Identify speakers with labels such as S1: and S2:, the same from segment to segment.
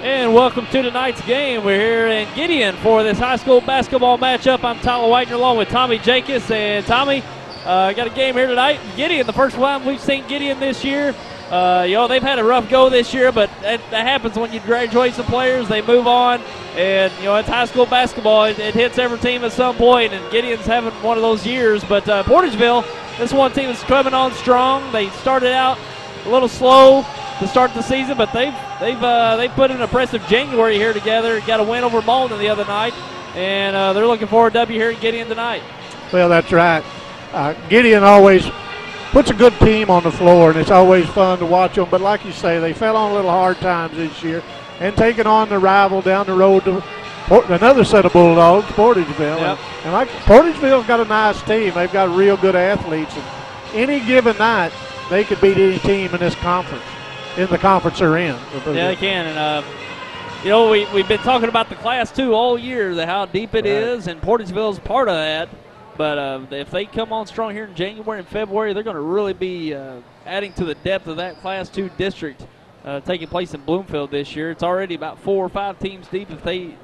S1: And welcome to tonight's game. We're here in Gideon for this high school basketball matchup. I'm Tyler Whitener along with Tommy Jacobs. And Tommy, got a game here tonight. Gideon, the first time we've seen Gideon this year. They've had a rough go this year, but that happens when you graduate some players. They move on, and, it's high school basketball. It hits every team at some point, and Gideon's having one of those years. But Portageville, this one team is coming on strong. They started out a little slow to start the season, but they've put an impressive January here together. Got a win over Malden the other night, and they're looking for a W here in Gideon tonight.
S2: Well, that's right. Gideon always puts a good team on the floor, and it's always fun to watch them. But like you say, they fell on a little hard times this year, and taking on the rival down the road to another set of Bulldogs, Portageville.
S1: Yep.
S2: And like Portageville's got a nice team. They've got real good athletes, and any given night they could beat any team in this conference. In the conference they're in.
S1: Yeah, they can. And, we've been talking about the Class 2 all year, how deep it is, and Portageville's part of that. But if they come on strong here in January and February, they're going to really be adding to the depth of that Class 2 district taking place in Bloomfield this year. It's already about 4 or 5 teams deep. If they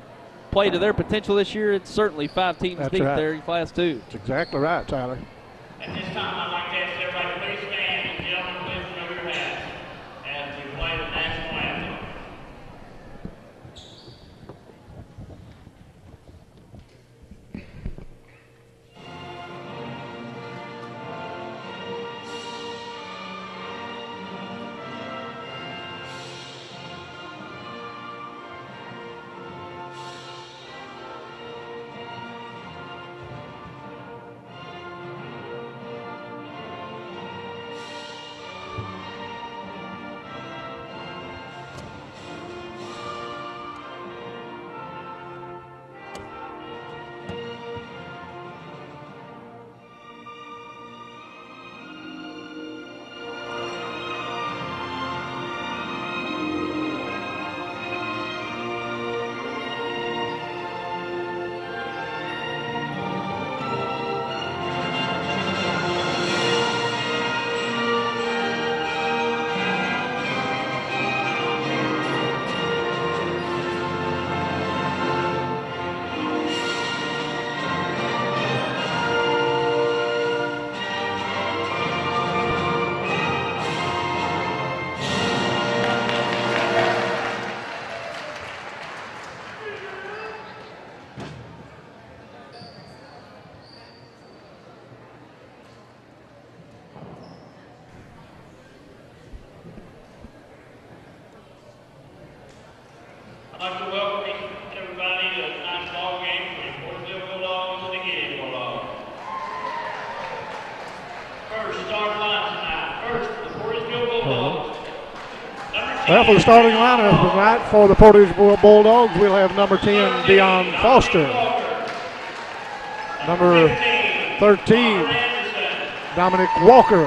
S1: play to their potential this year, it's certainly 5 teams deep there in Class 2.
S2: That's exactly right, Tyler.
S3: At this time, I'd like to ask everybody to please stand and gentlemen, please remove your hats as we play the national anthem. I'd like to welcome everybody to tonight's ball game for the Portageville Bulldogs and the Gideon Bulldogs. First, starting line tonight. First, the Portageville Bulldogs.
S2: Well, for the starting lineup tonight for the Portageville Bulldogs, we'll have number 10, Dion Foster. Number 13, Dominic Walker.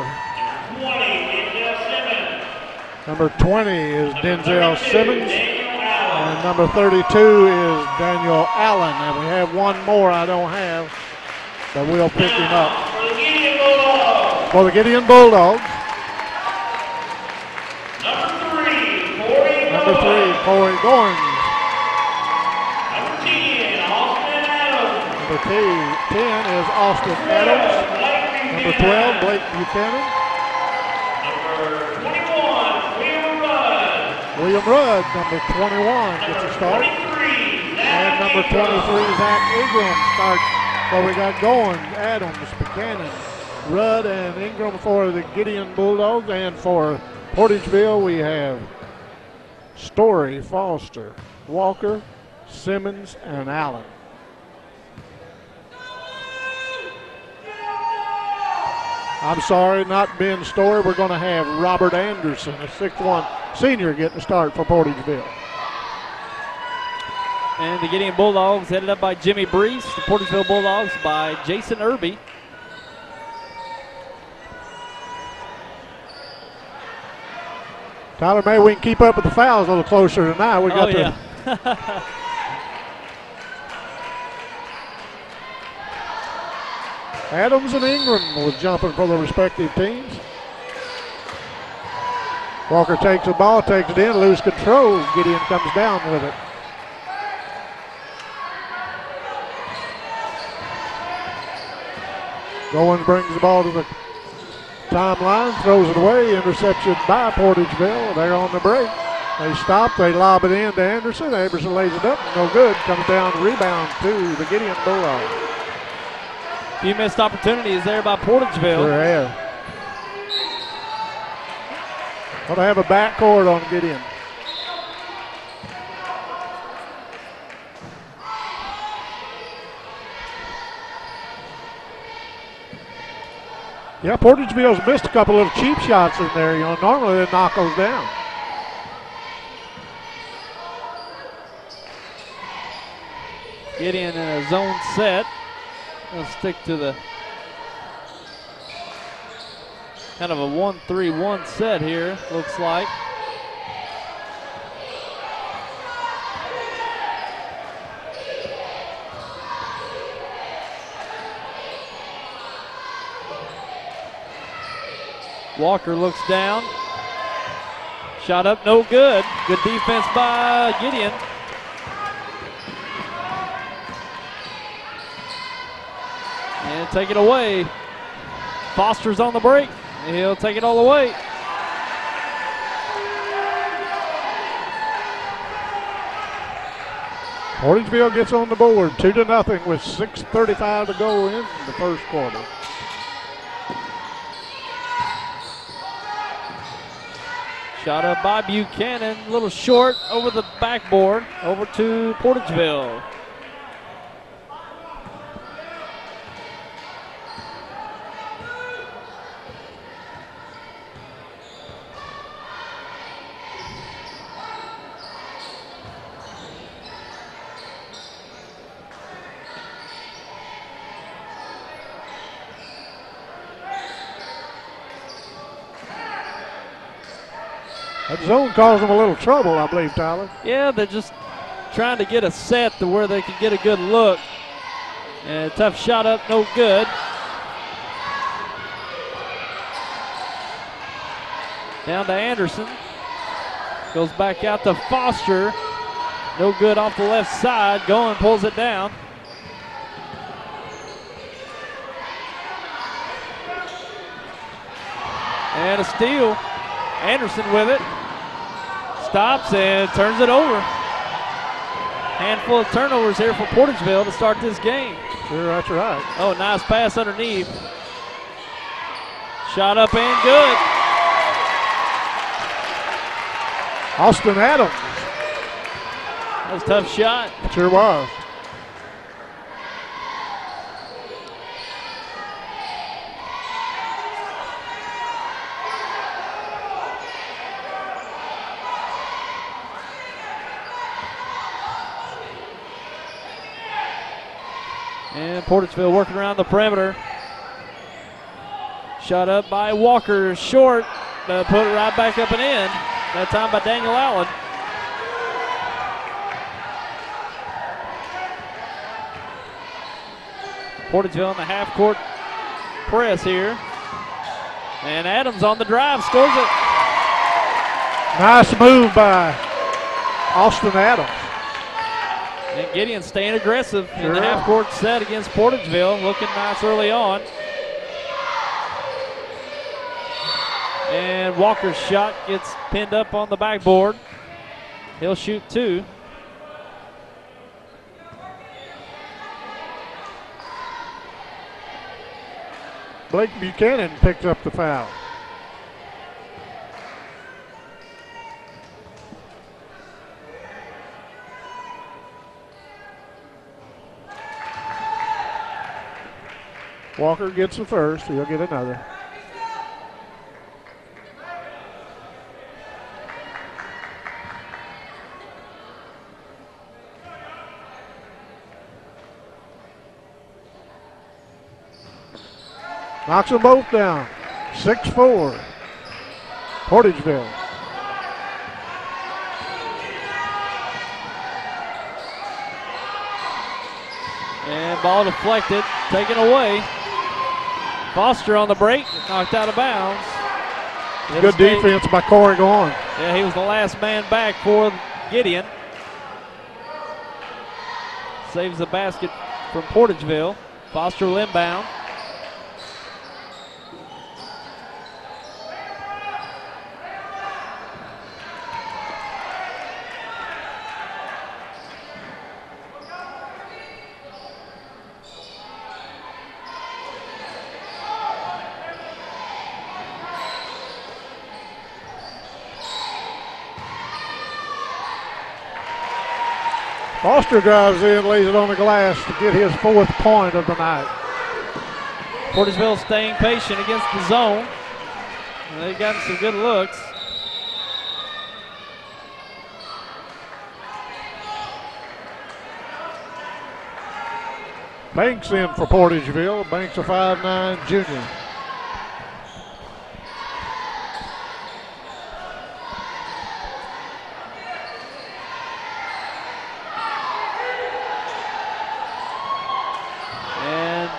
S2: Number 20 is Denzel Simmons. And number 32 is Daniel Allen. And we have one more I don't have, but we'll pick him up. For the Gideon Bulldogs. Number 3, Corey Goins. Number 10 is Austin Adams. Number 12, Blake Buchanan. William Rudd, number 21, gets a start. And number 23, Zach Ingram starts. So we got Goins, Adams, Buchanan, Rudd, and Ingram for the Gideon Bulldogs. And for Portageville, we have Story, Foster, Walker, Simmons, and Allen. I'm sorry, not being Story. We're going to have Robert Anderson, a 6'1" senior, getting a start for Portageville.
S1: And the Gideon Bulldogs headed up by Jimmy Brees. The Portageville Bulldogs by Jason Irby.
S2: Tyler, maybe we can keep up with the fouls a little closer tonight. We got Adams and Ingram was jumping for the respective teams. Walker takes the ball, takes it in, lose control. Gideon comes down with it. Goins brings the ball to the timeline, throws it away, interception by Portageville. They're on the break. They stop, they lob it in to Anderson. Anderson lays it up, no good. Comes down, rebound to the Gideon Bulldogs.
S1: A few missed opportunities there by Portageville.
S2: Sure have. Well, they have a backcourt on Gideon. Yeah, Portageville's missed a couple of cheap shots in there. You know, normally they knock those down.
S1: Gideon in a zone set. They'll stick to the kind of a 1-3-1 set here, looks like. Walker looks down. Shot up, no good. Good defense by Gideon. And take it away. Foster's on the break. He'll take it all away.
S2: Portageville gets on the board, 2-0 with 6:35 to go in the first quarter.
S1: Shot up by Buchanan, a little short over the backboard, over to Portageville.
S2: That zone caused them a little trouble, I believe, Tyler.
S1: Yeah, they're just trying to get a set to where they can get a good look. And a tough shot up, no good. Down to Anderson. Goes back out to Foster. No good off the left side. Going, pulls it down. And a steal. Anderson with it. Stops and turns it over. Handful of turnovers here for Portageville to start this game.
S2: Sure, that's right.
S1: Oh, nice pass underneath. Shot up and good.
S2: Austin Adams.
S1: That was a tough shot.
S2: Sure was.
S1: And Portageville working around the perimeter. Shot up by Walker, short. Put it right back up and in. That time by Daniel Allen. Portageville in the half-court press here. And Adams on the drive, scores it.
S2: Nice move by Austin Adams.
S1: And Gideon staying aggressive in
S2: Sure.
S1: the half-court set against Portageville. Looking nice early on. And Walker's shot gets pinned up on the backboard. He'll shoot two.
S2: Blake Buchanan picked up the foul. Walker gets the first. He'll get another. Knocks them both down. 6-4. Portageville.
S1: And ball deflected, taken away. Foster on the break, knocked out of bounds.
S2: Good defense by Corey Gorn.
S1: Yeah, he was the last man back for Gideon. Saves the basket from Portageville. Foster will inbound.
S2: Foster drives in, lays it on the glass to get his 4th point of the night.
S1: Portageville staying patient against the zone. They've gotten some good looks.
S2: Banks in for Portageville. Banks a 5'9" junior.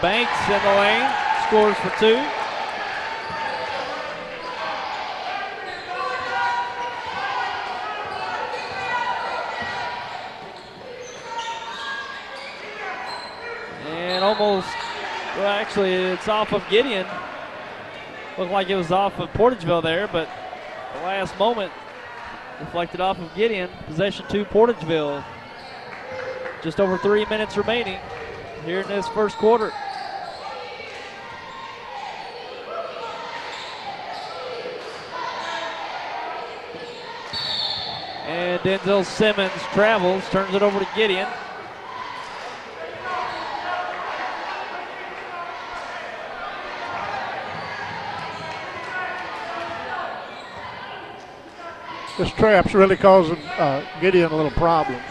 S1: Banks in the lane, scores for 2. And almost, well, actually, it's off of Gideon. Looked like it was off of Portageville there, but the last moment deflected off of Gideon. Possession to Portageville. Just over 3 minutes remaining here in this first quarter. And Denzel Simmons travels, turns it over to Gideon.
S2: This trap's really causing Gideon a little problems.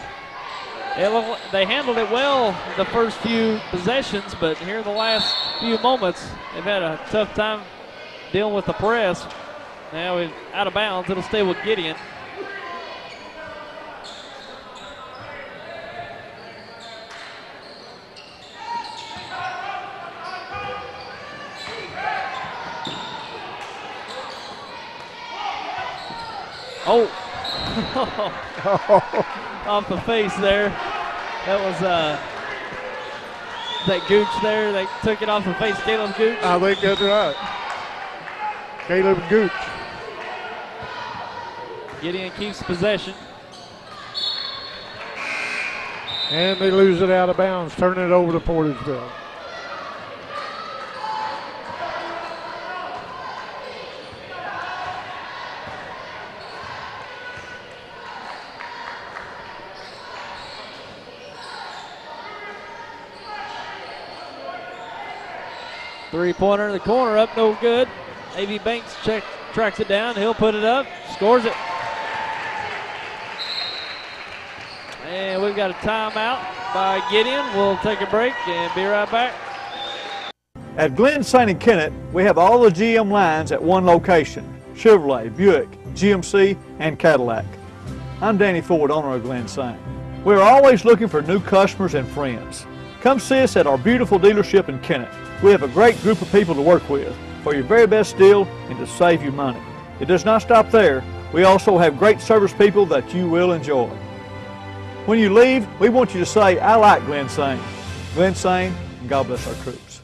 S1: They handled it well the first few possessions, but here in the last few moments, they've had a tough time dealing with the press. Now it's out of bounds. It'll stay with Gideon. Oh, off the face there. That was that Gooch there. They took it off the face, Caleb Gooch.
S2: I think that's right. Caleb Gooch.
S1: Gideon keeps possession.
S2: And they lose it out of bounds, turning it over to Portageville.
S1: Three-pointer in the corner, up no good. A.V. Banks tracks it down. He'll put it up, scores it. And we've got a timeout by Gideon. We'll take a break and be right back.
S4: At Glen Saint and Kennett, we have all the GM lines at one location: Chevrolet, Buick, GMC, and Cadillac. I'm Danny Ford, owner of Glen Saint. We're always looking for new customers and friends. Come see us at our beautiful dealership in Kennett. We have a great group of people to work with for your very best deal and to save you money. It does not stop there. We also have great service people that you will enjoy. When you leave, we want you to say, "I like Glen Saint." Glen Saint, and God bless our troops.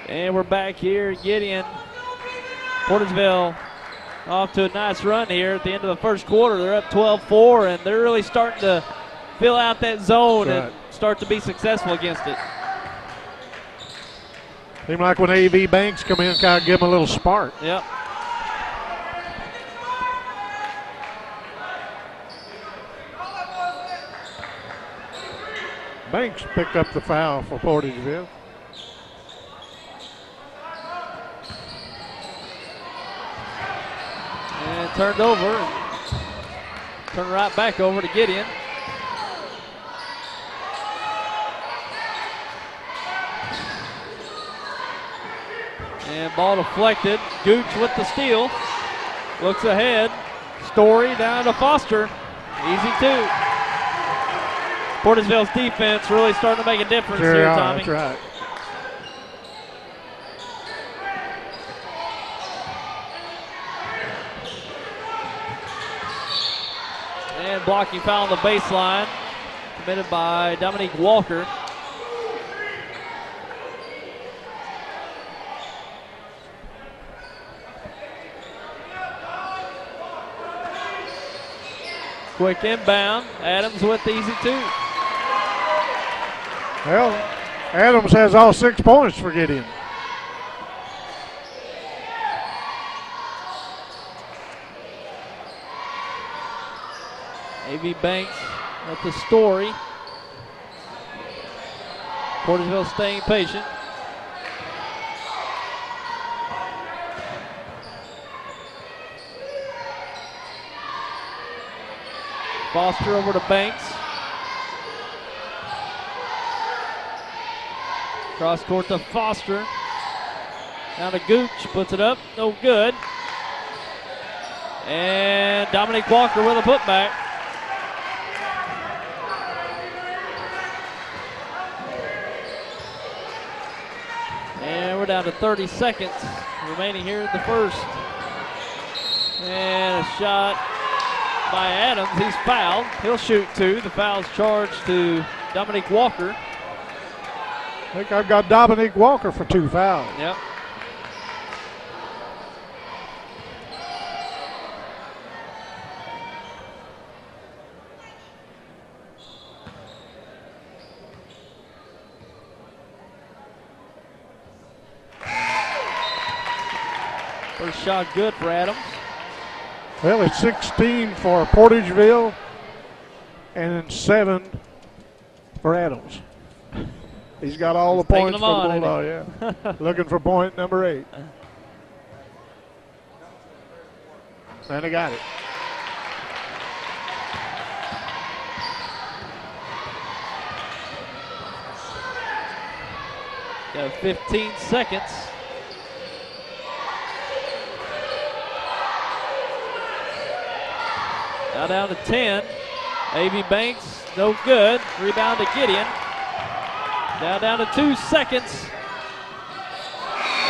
S1: And we're back here at Gideon. Portageville off to a nice run here at the end of the first quarter. They're up 12-4, and they're really starting to fill out that zone and start to be successful against it.
S2: Seemed like when A.V. Banks come in, kind of give them a little spark.
S1: Yep.
S2: Banks picked up the foul for Portageville.
S1: And turned over. Turn right back over to Gideon. And ball deflected. Gooch with the steal. Looks ahead. Story down to Foster. Easy two. Portageville's defense really starting to make a difference
S2: Sure
S1: here,
S2: are,
S1: Tommy.
S2: that's right.
S1: And blocking foul on the baseline, committed by Dominique Walker. Quick inbound. Adams with the easy two.
S2: Well, Adams has all 6 points for Gideon.
S1: A.V. Banks at the Story. Portageville staying patient. Foster over to Banks. Cross court to Foster. Down to Gooch, puts it up, no good. And Dominique Walker with a putback. And we're down to 30 seconds remaining here in the first. And a shot by Adams. He's fouled. He'll shoot 2. The foul's charged to Dominique Walker.
S2: I think I've got Dominique Walker for 2 fouls.
S1: Yep. First shot good for Adams.
S2: Well, it's 16 for Portageville and then 7 for Adams. He's got all the points for the Bulldogs, yeah. Looking for point number 8. And he got it.
S1: Got 15 seconds. Now down to 10. A.V. Banks, no good. Rebound to Gideon. Now down to 2 seconds.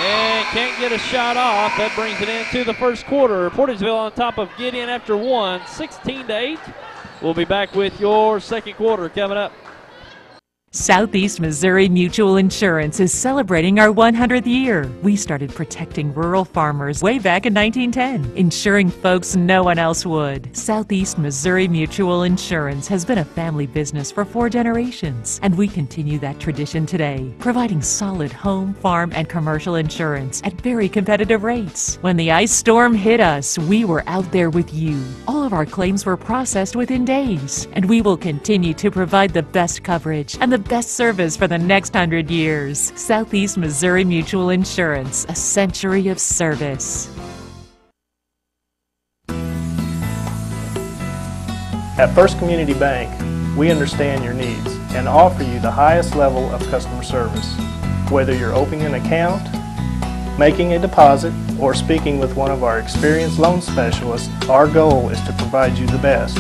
S1: And can't get a shot off. That brings it into the first quarter. Portageville on top of Gideon after 1, 16-8. We'll be back with your second quarter coming up.
S5: Southeast Missouri Mutual Insurance is celebrating our 100th year. We started protecting rural farmers way back in 1910, insuring folks no one else would. Southeast Missouri Mutual Insurance has been a family business for 4 generations, and we continue that tradition today, providing solid home, farm, and commercial insurance at very competitive rates. When the ice storm hit us, we were out there with you. All of our claims were processed within days, and we will continue to provide the best coverage and the best service for the next 100 years. Southeast Missouri Mutual Insurance, a century of service.
S6: At First Community Bank, we understand your needs and offer you the highest level of customer service. Whether you're opening an account, making a deposit, or speaking with one of our experienced loan specialists, our goal is to provide you the best.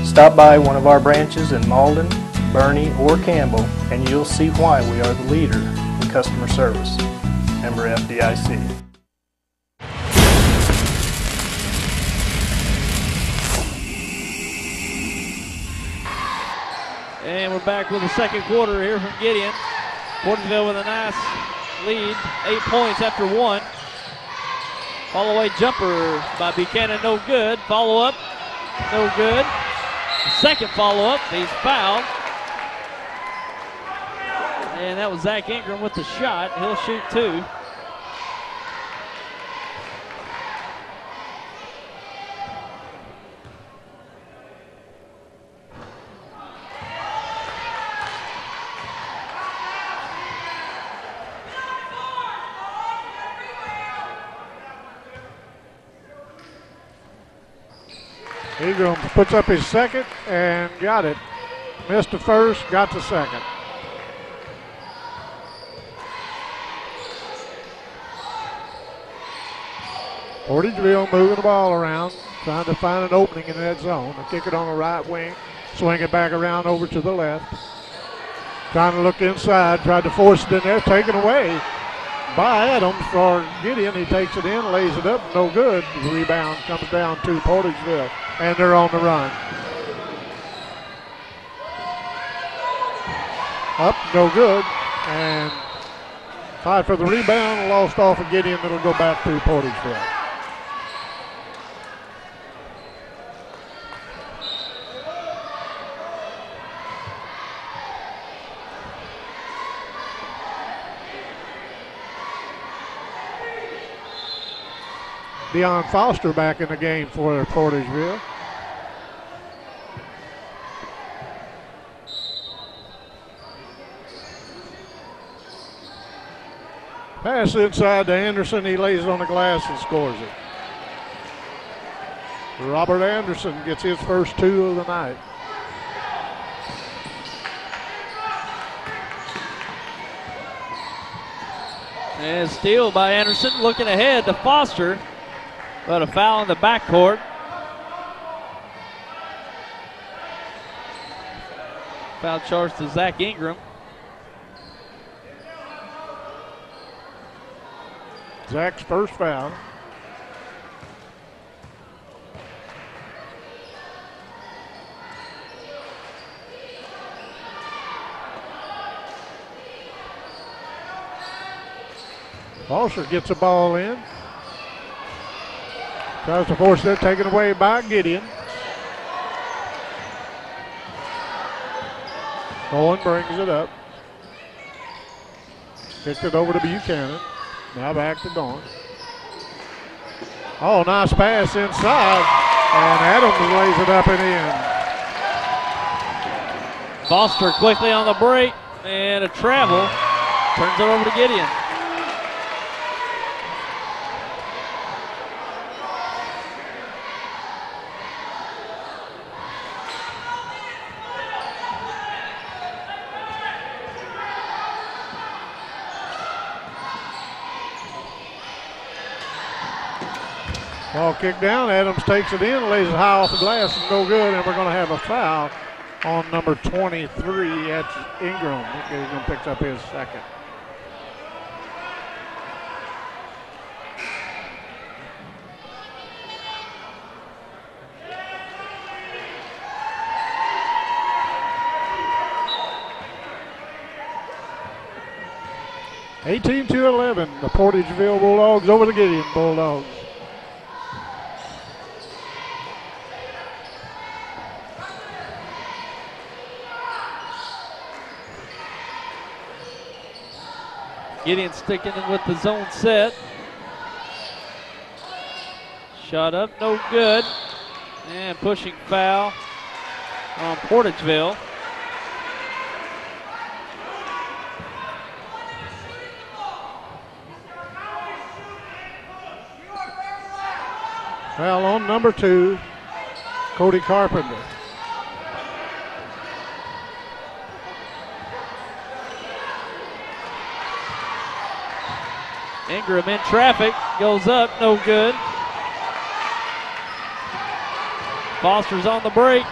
S6: Stop by one of our branches in Malden, Bernie, or Campbell, and you'll see why we are the leader in customer service. Member FDIC.
S1: And we're back with the second quarter here from Gideon. Portageville with a nice lead, 8 points after 1. Follow-away jumper by Buchanan, no good. Follow-up, no good. Second follow-up, he's fouled. And that was Zach Ingram with the shot. He'll shoot 2.
S2: Ingram puts up his second and got it. Missed the first, got the second. Portageville moving the ball around, trying to find an opening in that zone. They kick it on the right wing. Swing it back around over to the left. Trying to look inside, tried to force it in there, taken away by Adams for Gideon. He takes it in, lays it up, no good. The rebound comes down to Portageville, and they're on the run. Up, no good, and fight for the rebound, lost off of Gideon. It'll go back to Portageville. Deion Foster back in the game for Portageville. Pass inside to Anderson. He lays it on the glass and scores it. Robert Anderson gets his first 2 of the night.
S1: And steal by Anderson, looking ahead to Foster. But a foul in the backcourt. Foul charge to Zach Ingram.
S2: Zach's first foul. Foster gets the ball in. Tries to force it, taken away by Gideon. Cohen brings it up. Kicked it over to Buchanan. Now back to Dawn. Oh, nice pass inside. And Adams lays it up and in.
S1: Foster quickly on the break. And a travel. Turns it over to Gideon.
S2: Ball kicked down. Adams takes it in, lays it high off the glass, and no good. And we're going to have a foul on number 23. That's Ingram. Ingram picks up his second. (18-11). The Portageville Bulldogs over the Gideon Bulldogs.
S1: Gideon sticking in with the zone set. Shot up, no good. And pushing foul on Portageville.
S2: Foul on number 2, Cody Carpenter.
S1: Ingram in traffic, goes up, no good. Foster's on the break.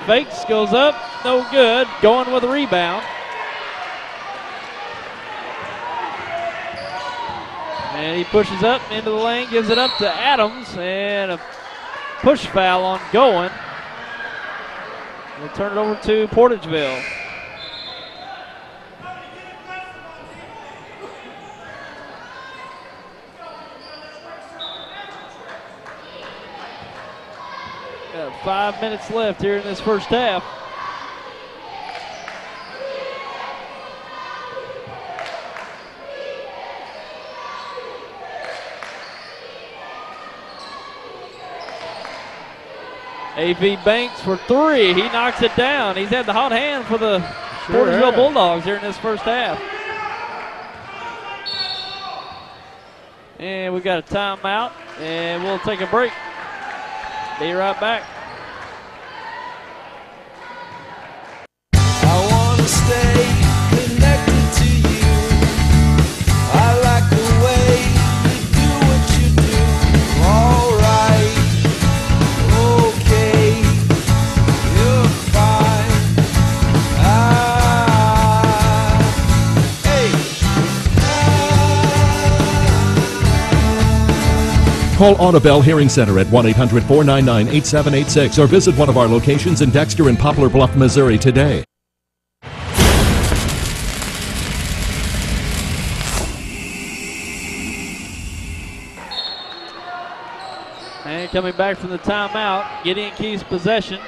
S1: Fakes, goes up, no good. Going with a rebound. And he pushes up into the lane, gives it up to Adams, and a push foul on Goen. We'll turn it over to Portageville. Got 5 minutes left here in this first half. A.V. Banks for 3. He knocks it down. He's had the hot hand for the Portageville Bulldogs here in this first half. And we got a timeout, and we'll take a break. Be right back.
S7: I want to stay connected to you. I like the way you do what you do. All right, okay, you're
S8: Call Audubell Hearing Center at 1-800-499-8786 or visit one of our locations in Dexter and Poplar Bluff, Missouri today.
S1: And coming back from the timeout, Gideon keeps possession.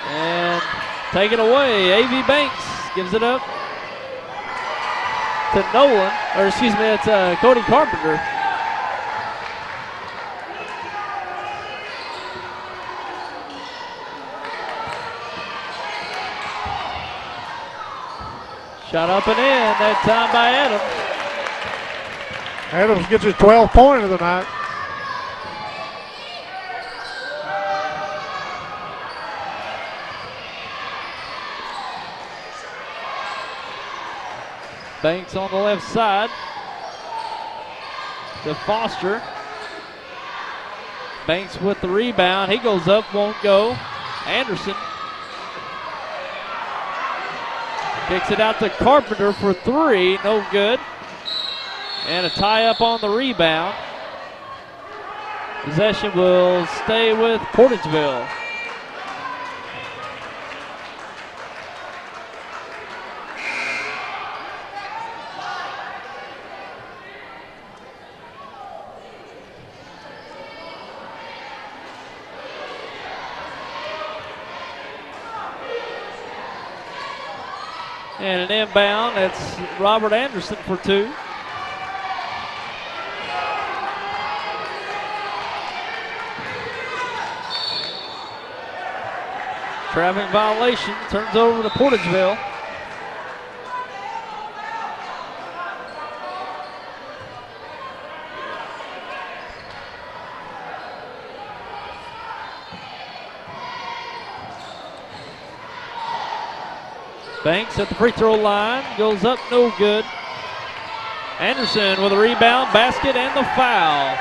S1: And take it away. A.V. Banks gives it up to Nolan, or excuse me, it's Cody Carpenter. Shot up and in, that time by Adams.
S2: Adams gets his 12th point of the night.
S1: Banks on the left side to Foster. Banks with the rebound. He goes up, won't go. Anderson kicks it out to Carpenter for three, no good. And a tie up on the rebound. Possession will stay with Portageville. And an inbound, that's Robert Anderson for two. Traveling violation, turns over to Portageville. Banks at the free throw line, goes up, no good. Anderson with a rebound, basket, and the foul.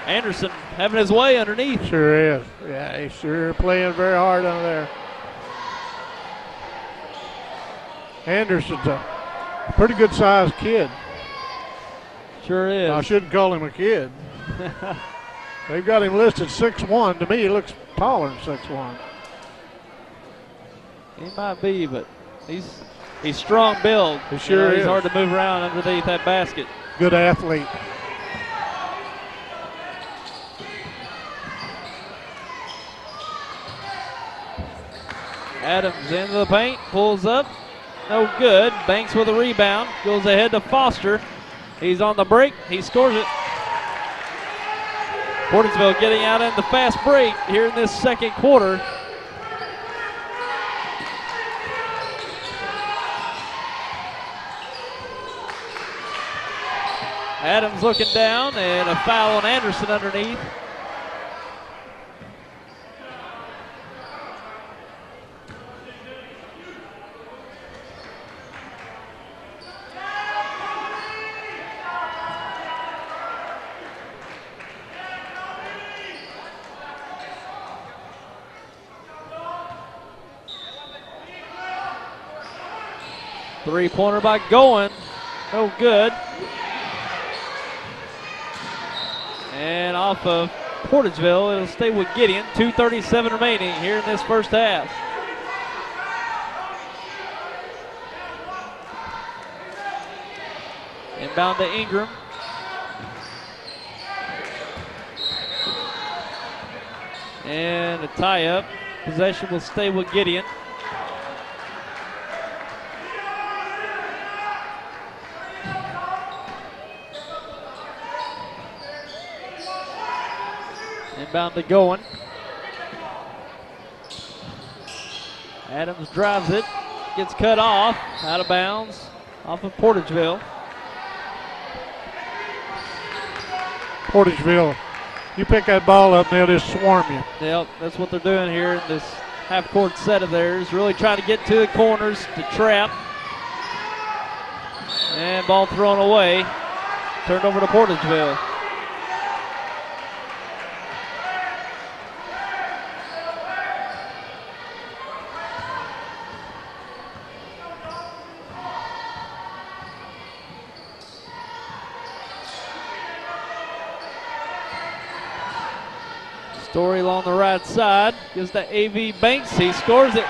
S1: Anderson having his way underneath.
S2: Sure is. Yeah, he's sure playing very hard under there. Anderson's a pretty good sized kid.
S1: Sure is.
S2: I shouldn't call him a kid. They've got him listed 6'1". To me, he looks taller than 6'1".
S1: He might be, but he's strong build.
S2: He sure is.
S1: He's hard to move around underneath that basket.
S2: Good athlete.
S1: Adams into the paint, pulls up, no good. Banks with a rebound, goes ahead to Foster. He's on the break, he scores it. Portageville getting out in the fast break here in this second quarter. Adams looking down, and a foul on Anderson underneath. Three-pointer by Goen, no good. And off of Portageville, it'll stay with Gideon. 2:37 remaining here in this first half. Inbound to Ingram. And a tie-up. Possession will stay with Gideon. Inbound to Goen. Adams drives it, gets cut off, out of bounds, off of Portageville.
S2: Portageville, you pick that ball up, they'll just swarm you.
S1: Yep, that's what they're doing here in this half-court set of theirs. Really trying to get to the corners to trap. And ball thrown away. Turned over to Portageville. Story along the right side. Gives to A.V. Banks. He scores it.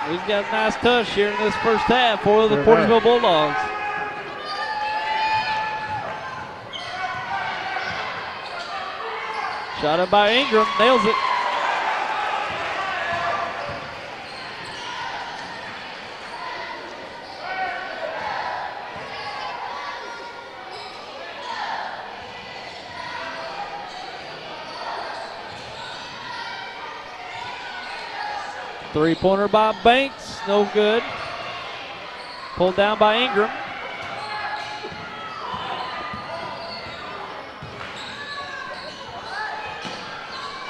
S1: He's got a nice touch here in this first half for the Portageville Bulldogs. Shot up by Ingram. Nails it. Three-pointer by Banks, no good. Pulled down by Ingram.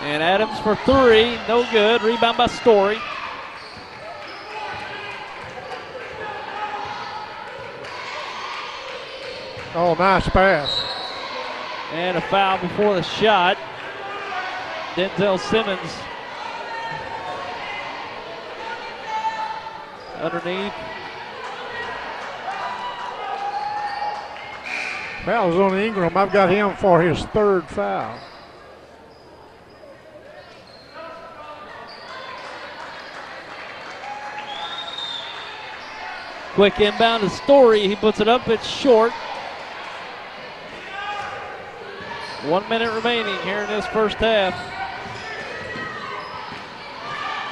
S1: And Adams for three, no good. Rebound by Story.
S2: Oh, nice pass.
S1: And a foul before the shot. Denzel Simmons underneath.
S2: Foul's on Ingram. I've got him for his third foul.
S1: Quick inbound to Story. He puts it up. It's short. 1 minute remaining here in this first half.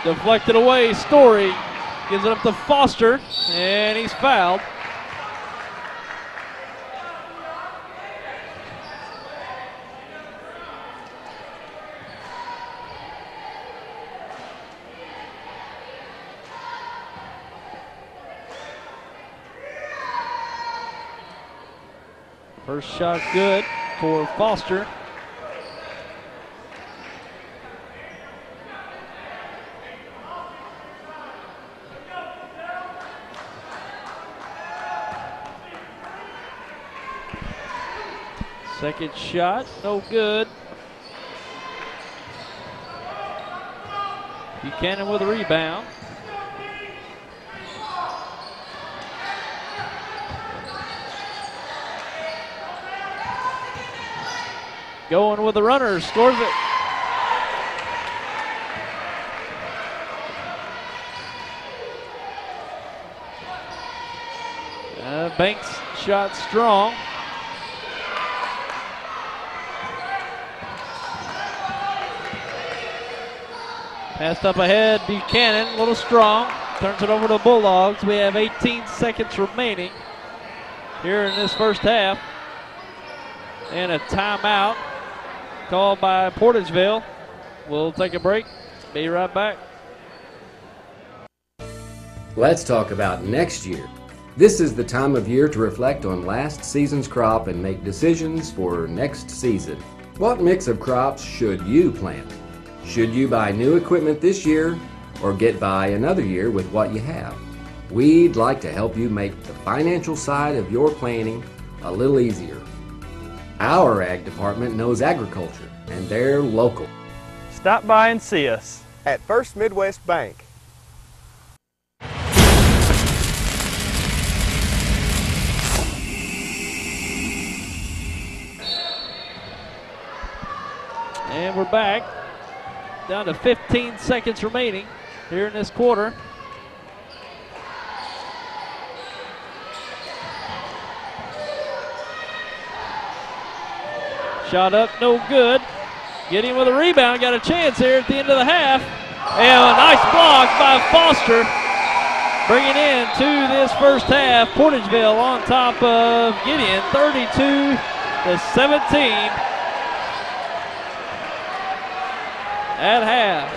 S1: Deflected away. Story gives it up to Foster, and he's fouled. First shot good for Foster. Second shot, no good. Buchanan with a rebound. Going with the runner, scores it. Banks shot strong. Passed up ahead, Buchanan, a little strong. Turns it over to the Bulldogs. We have 18 seconds remaining here in this first half. And a timeout called by Portageville. We'll take a break. Be right back.
S9: Let's talk about next year. This is the time of year to reflect on last season's crop and make decisions for next season. What mix of crops should you plant? Should you buy new equipment this year or get by another year with what you have? We'd like to help you make the financial side of your planning a little easier. Our ag department knows agriculture, and they're local.
S6: Stop by and see us
S10: at First Midwest Bank.
S1: And we're back. Down to 15 seconds remaining here in this quarter. Shot up, no good. Gideon with a rebound, got a chance here at the end of the half. And a nice block by Foster. Bringing in to this first half, Portageville on top of Gideon, 32-17 at half.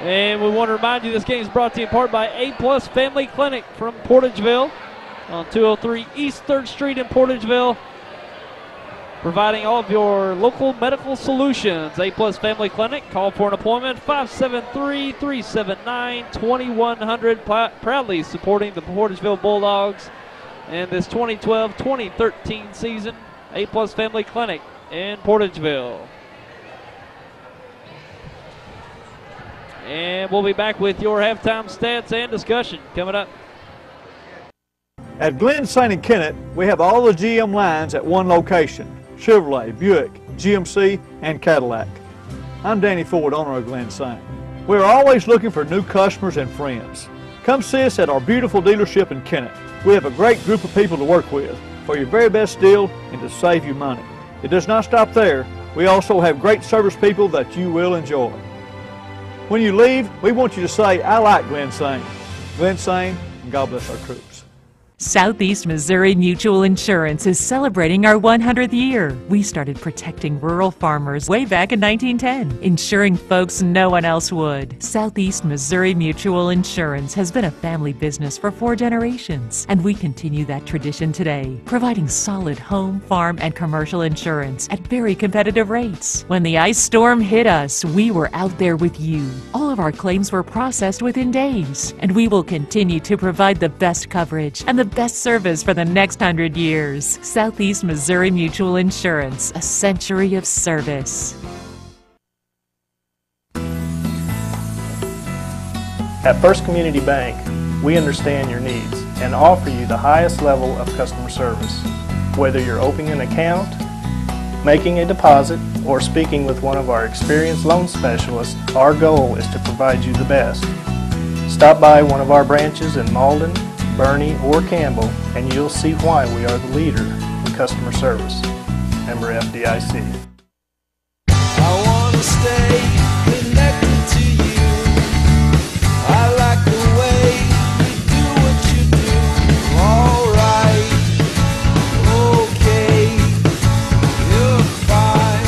S1: And we want to remind you this game is brought to you in part by A+ Family Clinic from Portageville on 203 East 3rd Street in Portageville, providing all of your local medical solutions. A+ Family Clinic, call for an appointment, 573-379-2100, proudly supporting the Portageville Bulldogs in this 2012-2013 season. A+ Family Clinic in Portageville. And we'll be back with your halftime stats and discussion coming up.
S4: At Glen St. Kennett, we have all the GM lines at one location: Chevrolet, Buick, GMC, and Cadillac. I'm Danny Ford, owner of Glen St. We're always looking for new customers and friends. Come see us at our beautiful dealership in Kennett. We have a great group of people to work with for your very best deal and to save you money. It does not stop there. We also have great service people that you will enjoy. When you leave, we want you to say, "I like Glen St." Glen St., and God bless our troops.
S5: Southeast Missouri Mutual Insurance is celebrating our 100th year. We started protecting rural farmers way back in 1910, ensuring folks no one else would. Southeast Missouri Mutual Insurance has been a family business for 4 generations, and we continue that tradition today, providing solid home, farm, and commercial insurance at very competitive rates. When the ice storm hit us, we were out there with you. All of our claims were processed within days, and we will continue to provide the best coverage and the best service for the next 100 years. Southeast Missouri Mutual Insurance, a century of service.
S6: At First Community Bank, we understand your needs and offer you the highest level of customer service. Whether you're opening an account, making a deposit, or speaking with one of our experienced loan specialists, our goal is to provide you the best. Stop by one of our branches in Malden, Bernie, or Campbell, and you'll see why we are the leader in customer service. Member FDIC.
S7: I wanna stay connected to you. I like the way you do what you do. Alright, okay, you're fine.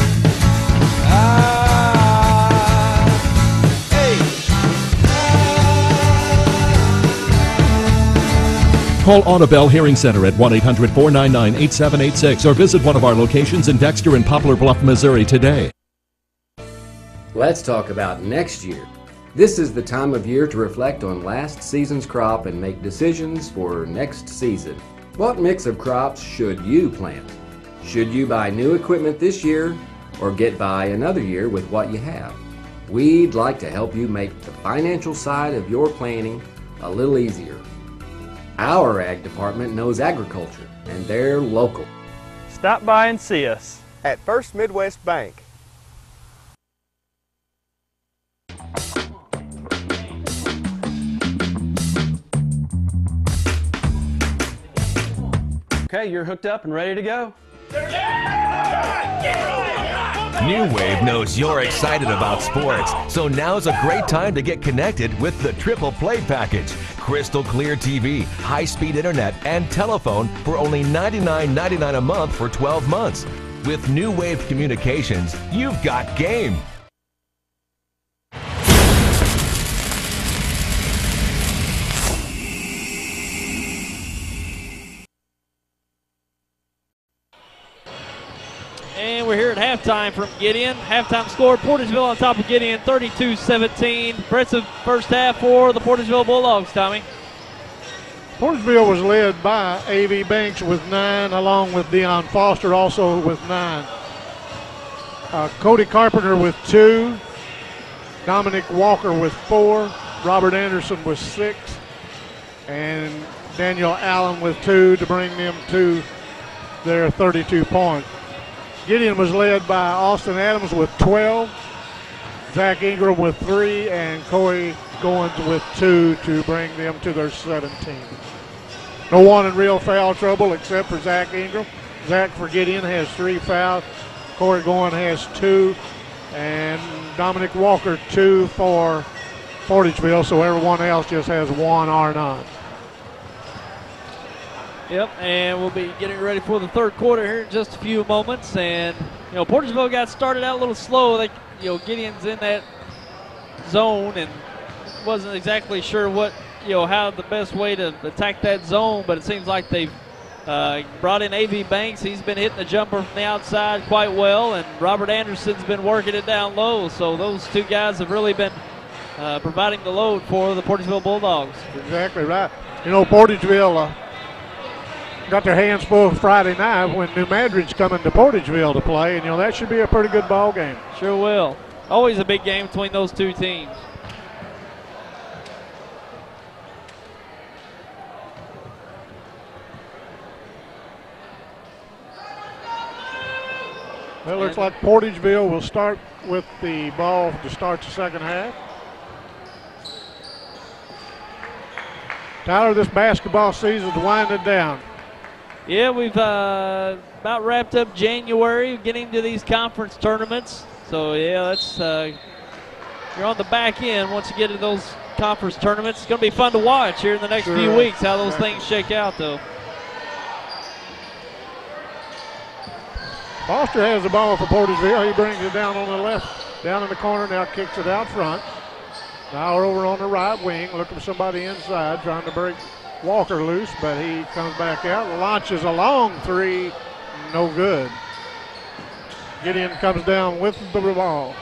S8: Call Audubell Hearing Center at 1-800-499-8786 or visit one of our locations in Dexter and Poplar Bluff, Missouri today.
S9: Let's talk about next year. This is the time of year to reflect on last season's crop and make decisions for next season. What mix of crops should you plant? Should you buy new equipment this year or get by another year with what you have? We'd like to help you make the financial side of your planning a little easier. Our ag department knows agriculture, and they're local.
S11: Stop by and see us
S10: at First Midwest Bank.
S11: Okay, you're hooked up and ready to go.
S12: New Wave knows you're excited about sports, so now's a great time to get connected with the Triple Play Package. Crystal clear TV, high-speed internet, and telephone for only $99.99 a month for 12 months. With New Wave Communications, you've got game.
S1: And we're here at halftime from Gideon. Halftime score, Portageville on top of Gideon, 32-17. Impressive first half for the Portageville Bulldogs, Tommy.
S2: Portageville was led by A.V. Banks with 9, along with Deion Foster also with 9. Cody Carpenter with 2. Dominic Walker with 4. Robert Anderson with 6. And Daniel Allen with 2 to bring them to their 32 points. Gideon was led by Austin Adams with 12, Zach Ingram with 3, and Corey Goins with 2 to bring them to their 17. No one in real foul trouble except for Zach Ingram. Zach for Gideon has 3 fouls. Corey Goins has 2, and Dominic Walker 2 for Portageville, so everyone else just has 1 or none.
S1: Yep, and we'll be getting ready for the third quarter here in just a few moments. And, Portageville got started out a little slow. Gideon's in that zone and wasn't exactly sure how the best way to attack that zone, but it seems like they've brought in A.V. Banks. He's been hitting the jumper from the outside quite well, and Robert Anderson's been working it down low. So those 2 guys have really been providing the load for the Portageville Bulldogs.
S2: Exactly right. Portageville got their hands full Friday night when New Madrid's coming to Portageville to play, and that should be a pretty good ball game.
S1: Sure will. Always a big game between those 2 teams.
S2: Well, it looks like Portageville will start with the ball to start the second half. Tyler, this basketball season's winding down.
S1: Yeah, we've about wrapped up January, getting to these conference tournaments. So, yeah, that's you're on the back end once you get to those conference tournaments. It's going to be fun to watch here in the next few weeks how those things shake out, though.
S2: Foster has the ball for Portageville. He brings it down on the left, down in the corner, now kicks it out front. Now we're over on the right wing, looking for somebody inside, trying to break Walker loose, but he comes back out, launches a long three, no good. Gideon comes down with the ball.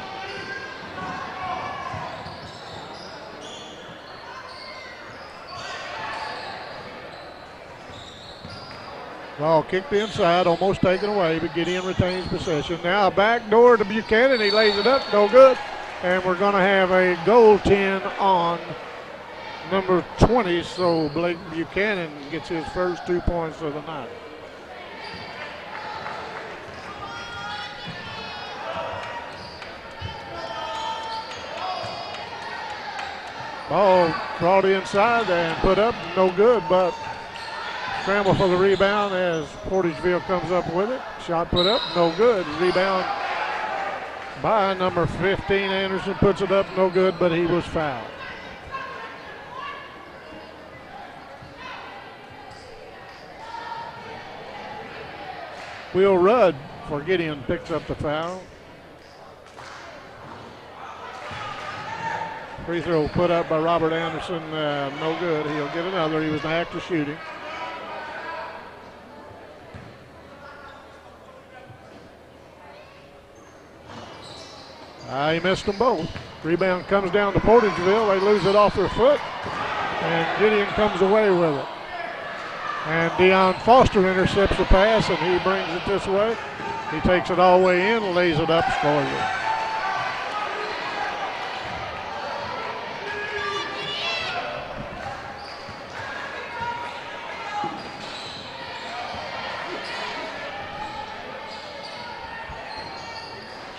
S2: Ball kicked inside, almost taken away, but Gideon retains possession. Now back door to Buchanan. He lays it up, no good. And we're going to have a goaltend on number 20, so Blake Buchanan gets his first 2 points of the night. Ball brought inside and put up, no good, but scramble for the rebound as Portageville comes up with it. Shot put up, no good. Rebound by number 15. Anderson puts it up, no good, but he was fouled. Will Rudd for Gideon picks up the foul. Free throw put up by Robert Anderson, no good. He'll get another. He was in the act of shooting. He missed them both. Rebound comes down to Portageville. They lose it off their foot, and Gideon comes away with it. And Deion Foster intercepts the pass, and he brings it this way. He takes it all the way in, lays it up, scores it.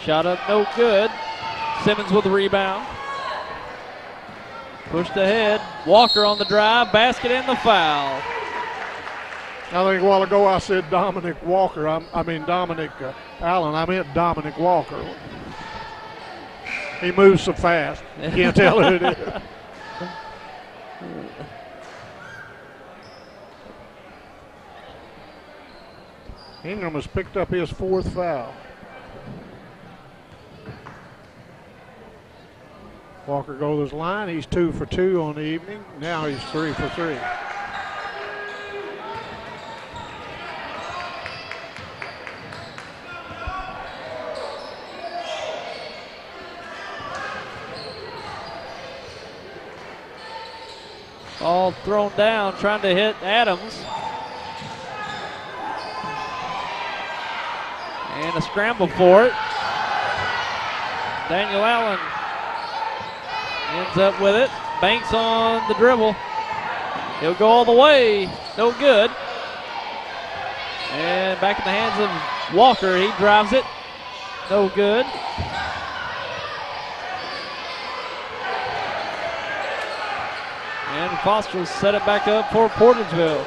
S1: Shot up, no good. Simmons with the rebound. Pushed ahead. Walker on the drive, basket and the foul.
S2: I think a while ago I said Dominic Walker. I mean Dominic Allen. I meant Dominic Walker. He moves so fast. You can't tell who it is. Ingram has picked up his fourth foul. Walker goes line. He's 2 for 2 on the evening. Now he's 3 for 3.
S1: Ball thrown down, trying to hit Adams. And a scramble for it. Daniel Allen ends up with it. Banks on the dribble. He'll go all the way. No good. And back in the hands of Walker. He drives it. No good. And Foster will set it back up for Portageville.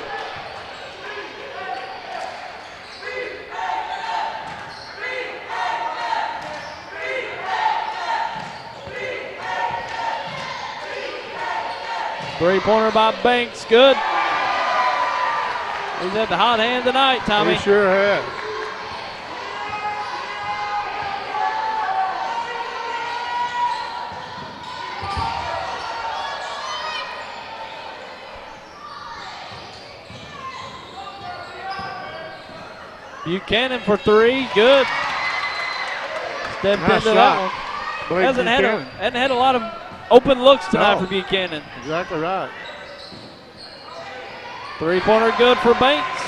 S1: Three-pointer by Banks, good. He's had the hot hand tonight, Tommy.
S2: He sure has.
S1: Buchanan for three, good. Stepped
S2: Nice
S1: into
S2: shot.
S1: that one.
S2: Blake
S1: Hasn't
S2: Buchanan.
S1: had a lot of open looks tonight
S2: No.
S1: for Buchanan.
S2: Exactly right.
S1: Three-pointer good for Banks.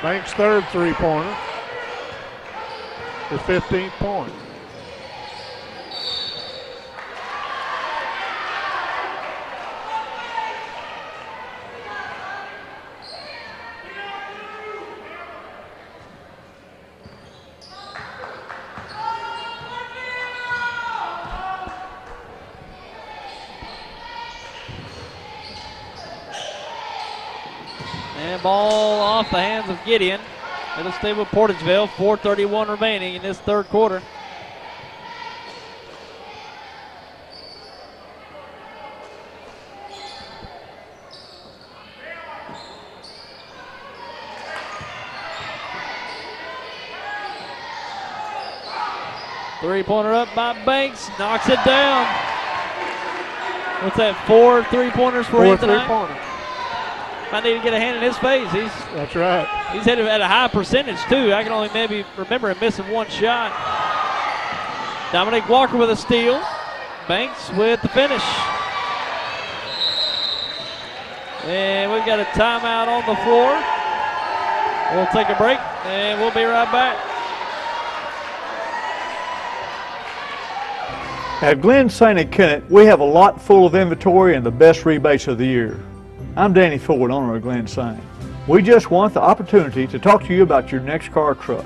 S2: Banks' third three-pointer. His 15th point.
S1: And ball off the hands of Gideon. It'll stay with Portageville. 4:31 remaining in this third quarter. Three-pointer up by Banks. Knocks it down. What's that, 4 three-pointers for him tonight?
S2: 4 3-pointers.
S1: Might need to get a hand in his face.
S2: That's right.
S1: He's hit it at a high percentage, too. I can only maybe remember him missing one shot. Dominic Walker with a steal. Banks with the finish. And we've got a timeout on the floor. We'll take a break, and we'll be right back.
S4: At Glen St. Kennett, we have a lot full of inventory and the best rebates of the year. I'm Danny Ford, owner of Glen St. We just want the opportunity to talk to you about your next car or truck.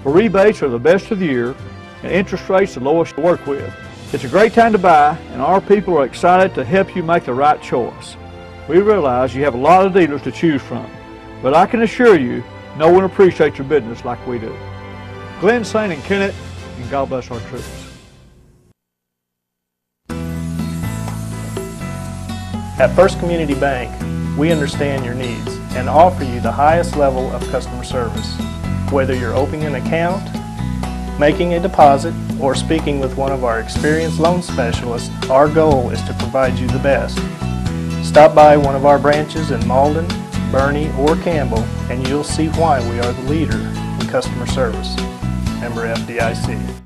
S4: The rebates are the best of the year and interest rates the lowest to work with. It's a great time to buy, and our people are excited to help you make the right choice. We realize you have a lot of dealers to choose from, but I can assure you no one appreciates your business like we do. Glen St. Kennett, and God bless our troops.
S6: At First Community Bank, we understand your needs and offer you the highest level of customer service. Whether you're opening an account, making a deposit, or speaking with one of our experienced loan specialists, our goal is to provide you the best. Stop by one of our branches in Malden, Bernie, or Campbell, and you'll see why we are the leader in customer service. Member FDIC.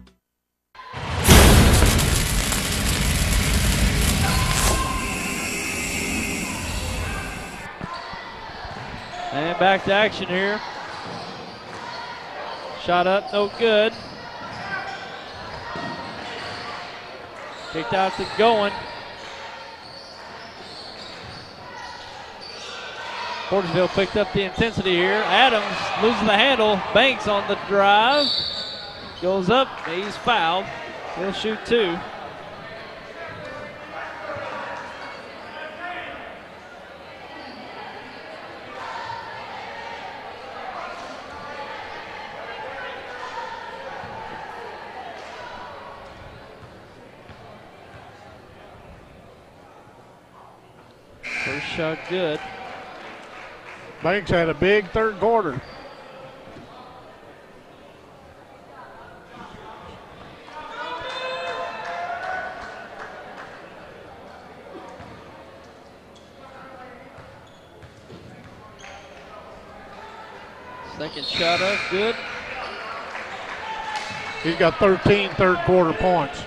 S1: And back to action here. Shot up, no good. Kicked out to Goin. Portageville picked up the intensity here. Adams loses the handle. Banks on the drive. Goes up, he's fouled. He'll shoot two. First shot good.
S2: Banks had a big third quarter.
S1: Second shot up, good.
S2: He's got 13 third quarter points.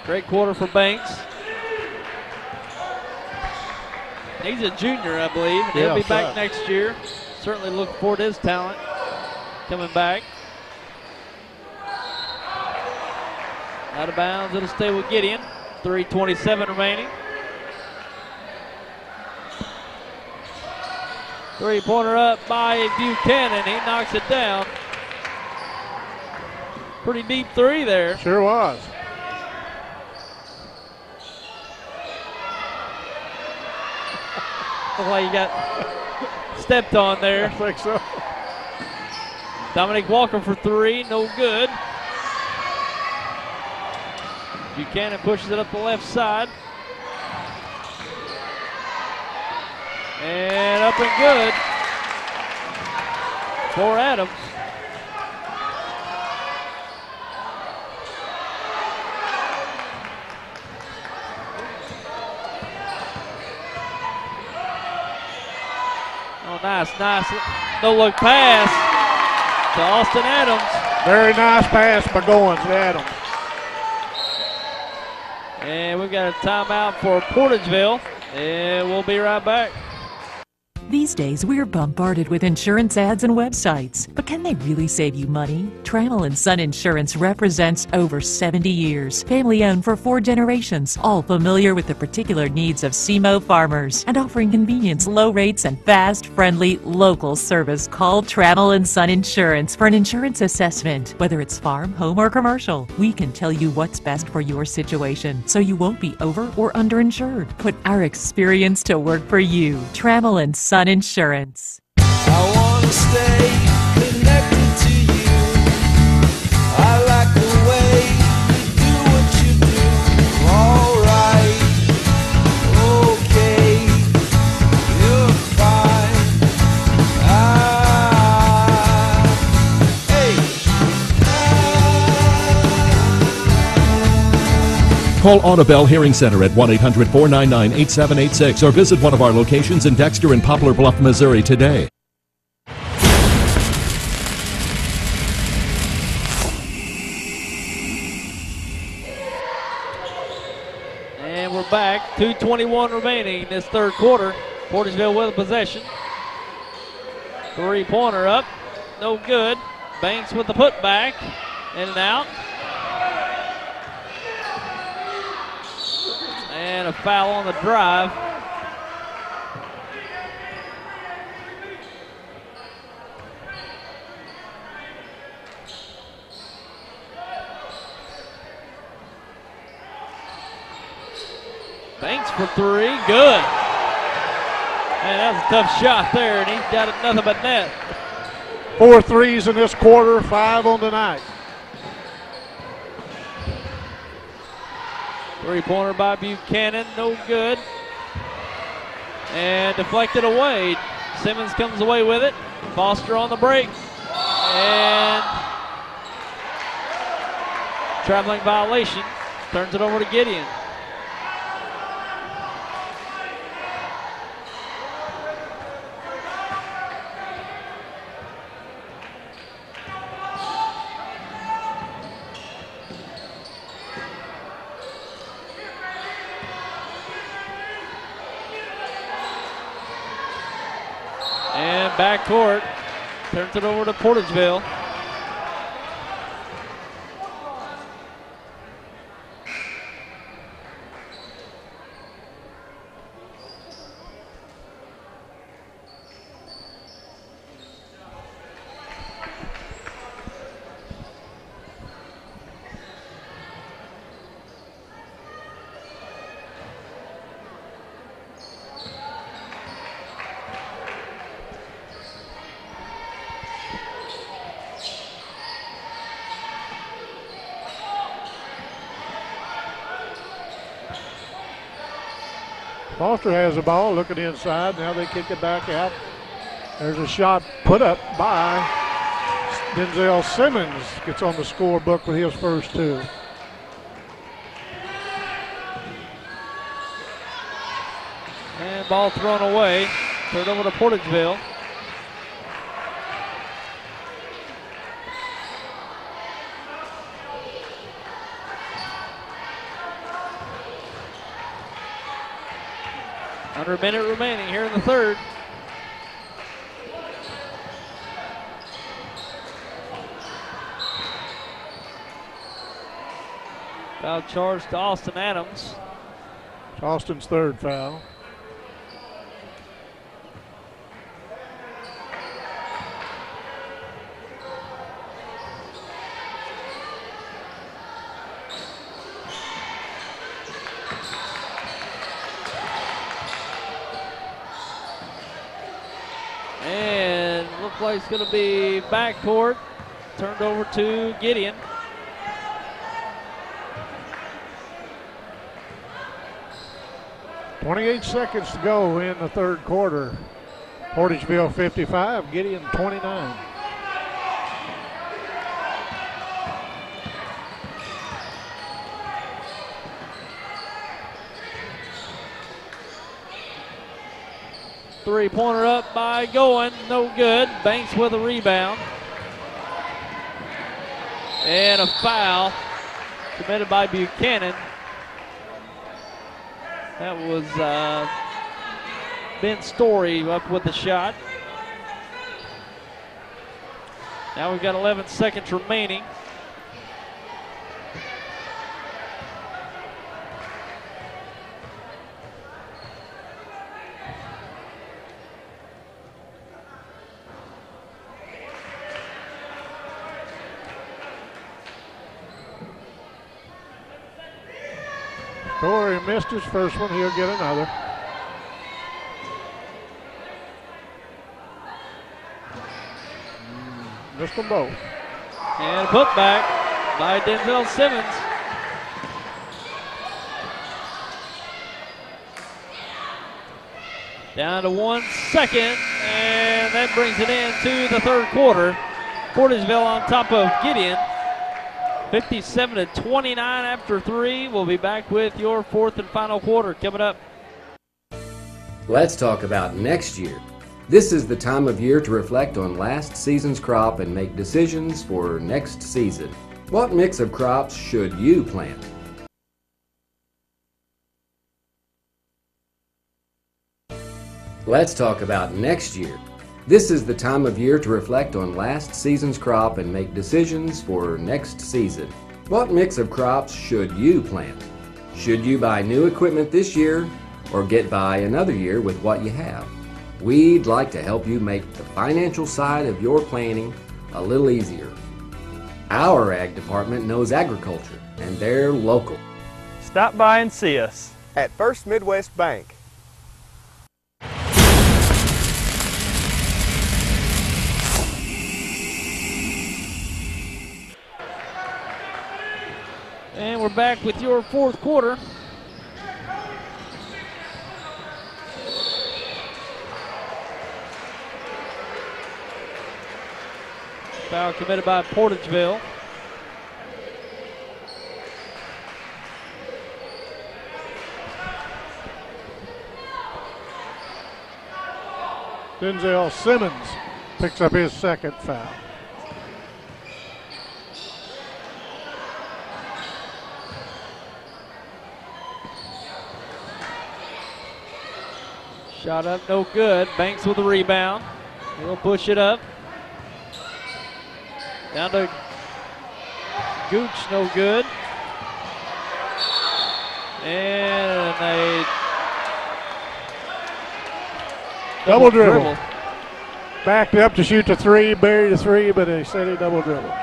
S1: Great quarter for Banks. He's a junior, I believe, and he'll be back next year. Certainly look forward to his talent coming back. Out of bounds, it'll stay with Gideon. 3:27 remaining. Three-pointer up by Buchanan. He knocks it down. Pretty deep three there.
S2: Sure was.
S1: Looks like you got stepped on there.
S2: I think so.
S1: Dominic Walker for three, no good. Buchanan pushes it up the left side. And up and good for Adams. Oh, nice. No-look pass to Austin Adams.
S2: Very nice pass by Goins to Adams.
S1: And we've got a timeout for Portageville, and we'll be right back.
S5: These days, we're bombarded with insurance ads and websites. But can they really save you money? Trammell & Son Insurance represents over 70 years. Family-owned for 4 generations. All familiar with the particular needs of SEMO farmers. And offering convenience, low rates, and fast, friendly, local service. Call Trammell & Son Insurance for an insurance assessment. Whether it's farm, home, or commercial, we can tell you what's best for your situation, so you won't be over or underinsured. Put our experience to work for you. Trammell & Son Insurance.
S7: I wanna stay connected to you. I like the way you do what you do. Alright, okay, you're fine. Hey.
S8: Call Audubell Hearing Center at 1-800-499-8786 or visit one of our locations in Dexter and Poplar Bluff, Missouri today.
S1: And we're back. 2:21 remaining in this third quarter. Portageville with a possession. Three-pointer up. No good. Banks with the putback. In and out. And a foul on the drive. Banks for three, good. Man, that was a tough shot there, and he got it nothing but net.
S2: 4 threes in this quarter, 5 on the night.
S1: Three-pointer by Buchanan, no good. And deflected away. Simmons comes away with it. Foster on the break. And traveling violation. Turns it over to Gideon. Backcourt, turns it over to Portageville.
S2: Foster has the ball, looking inside. Now they kick it back out. There's a shot put up by Denzel Simmons. Gets on the scorebook with his first two.
S1: And ball thrown away. Turned over to Portageville. Under a minute remaining here in the third. Foul charge to Austin Adams.
S2: It's Austin's third foul.
S1: And looks like it's going to be backcourt. Turned over to Gideon.
S2: .28 seconds to go in the third quarter. Portageville 55, Gideon 29.
S1: Three-pointer up by Goin, no good. Banks with a rebound. And a foul committed by Buchanan. That was Ben Story up with the shot. Now we've got 11 seconds remaining.
S2: Story missed his first one, he'll get another. Missed them both.
S1: And a putback by Denzel Simmons. Down to 1 second, and that brings it into the third quarter. Portageville on top of Gideon. 57-29 after 3. We'll be back with your fourth and final quarter coming up.
S9: Let's talk about next year. This is the time of year to reflect on last season's crop and make decisions for next season. What mix of crops should you plant? Let's talk about next year. This is the time of year to reflect on last season's crop and make decisions for next season. What mix of crops should you plant? Should you buy new equipment this year or get by another year with what you have? We'd like to help you make the financial side of your planning a little easier. Our ag department knows agriculture, and they're local.
S11: Stop by and see us
S10: at First Midwest Bank.
S1: And we're back with your fourth quarter. Foul committed by Portageville.
S2: Denzel Simmons picks up his second foul.
S1: Shot up, no good. Banks with a rebound. He'll push it up. Down to Gooch, no good. And a
S2: double dribble. Backed up to shoot the three, buried the three, but they said he double dribble.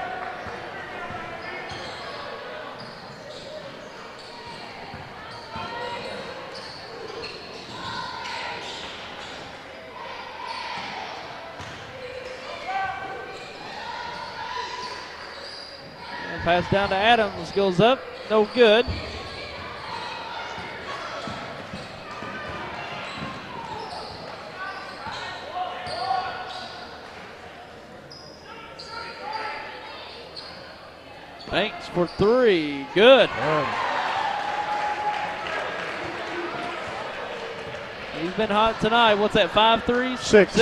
S1: Pass down to Adams, goes up, no good. Banks for three, good. He's been hot tonight. What's that, 5 threes?
S2: Six.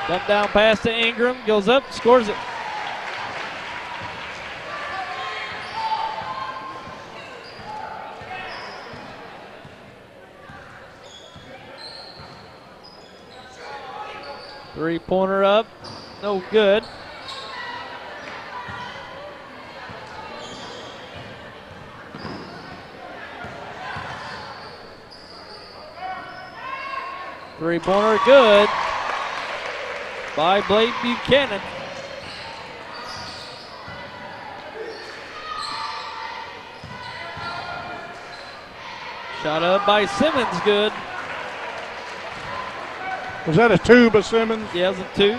S1: Dump down pass to Ingram, goes up, scores it. Three-pointer up, no good. Three-pointer good by Blake Buchanan. Shot up by Simmons, good.
S2: Was that a two by Simmons?
S1: Yeah, it was a two.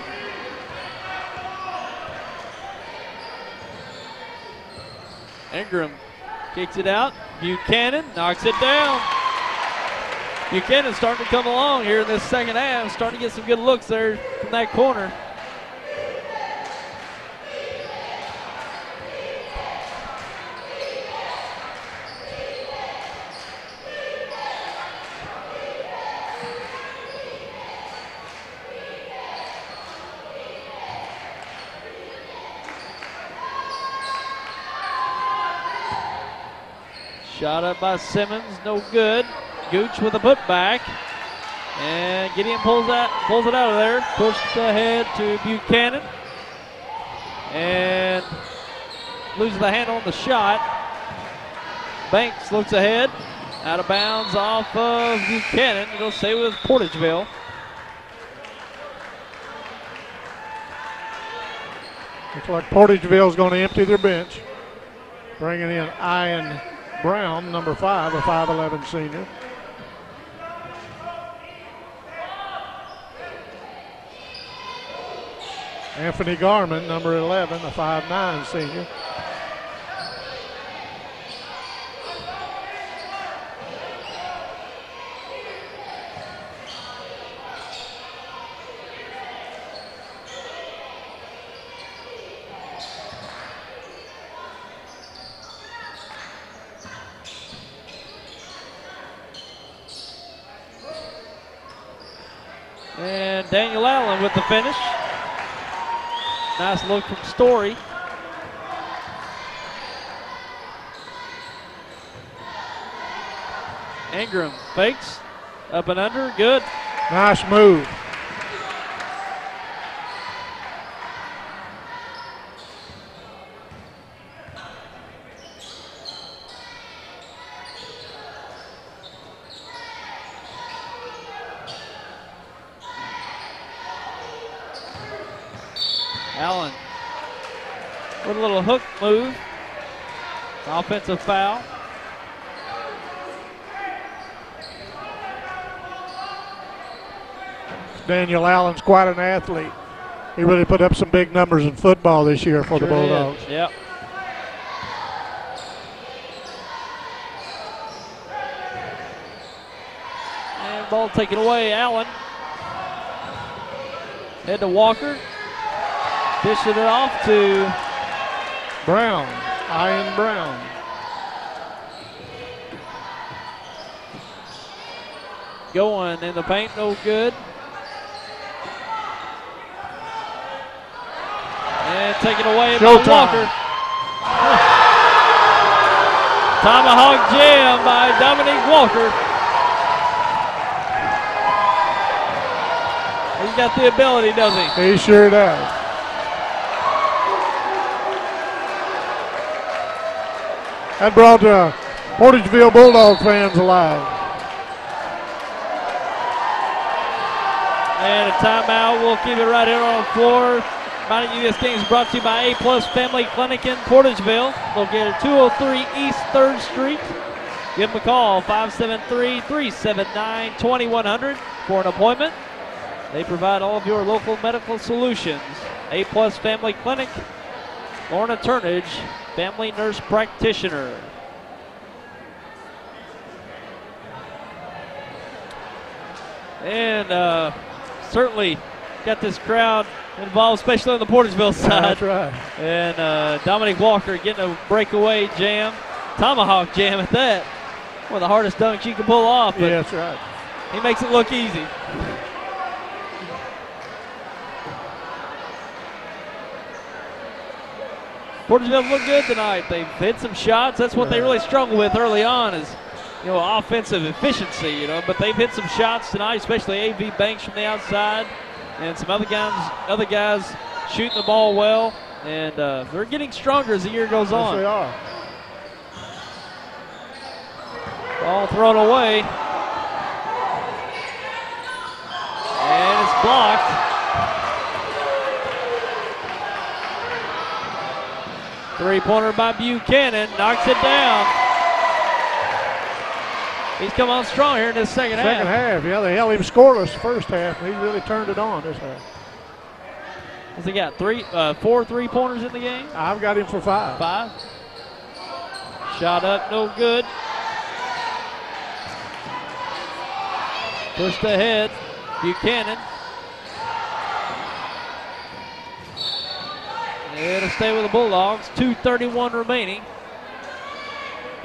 S1: Ingram kicks it out. Buchanan knocks it down. Buchanan starting to come along here in this second half, starting to get some good looks there from that corner. Shot up by Simmons, no good. Gooch with a putback. And Gideon pulls it out of there. Pushed ahead to Buchanan. And loses the handle on the shot. Banks looks ahead. Out of bounds off of Buchanan. It'll stay with Portageville.
S2: Looks like Portageville's going to empty their bench. Bringing in Ian Brown, number 5, a 5'11 senior. Anthony Garman, number 11, a 5'9" senior.
S1: And Daniel Allen with the finish. Nice look from Story. Ingram fakes, up and under, good.
S2: Nice move.
S1: Allen with a little hook move. Offensive foul.
S2: Daniel Allen's quite an athlete. He really put up some big numbers in football this year for the Bulldogs.
S1: Yep. And ball taken away, Allen. Head to Walker. Dishing it off to
S2: Brown, Ian Brown.
S1: Going in the paint, no good. And taken away by Walker. Tomahawk jam by Dominique Walker. He's got the ability, doesn't he?
S2: He sure does. That brought Portageville Bulldog fans alive.
S1: And a timeout. We'll keep it right here on the floor. Reminding you this game is brought to you by A+ Family Clinic in Portageville, located at 203 East 3rd Street. Give them a call, 573-379-2100 for an appointment. They provide all of your local medical solutions. A+ Family Clinic, Lorna Turnage, family nurse practitioner. And certainly got this crowd involved, especially on the Portageville side.
S2: That's right.
S1: And Dominic Walker getting a breakaway jam, tomahawk jam at that. One of the hardest dunks you can pull off. But
S2: yeah, that's right.
S1: He makes it look easy. Portageville look good tonight. They've hit some shots. That's what they really struggle with early on is, offensive efficiency, But they've hit some shots tonight, especially A.V. Banks from the outside. And some other guys shooting the ball well, and they're getting stronger as the year goes on.
S2: Yes, they are.
S1: Ball thrown away, and it's blocked. Three-pointer by Buchanan, knocks it down. He's come on strong here in this second half.
S2: Second half, yeah. They held him scoreless first half, and he really turned it on this half.
S1: What's he got? 4 3-pointers in the game?
S2: I've got him for 5.
S1: 5. Shot up, no good. Pushed ahead, Buchanan. It'll stay with the Bulldogs. 2:31 remaining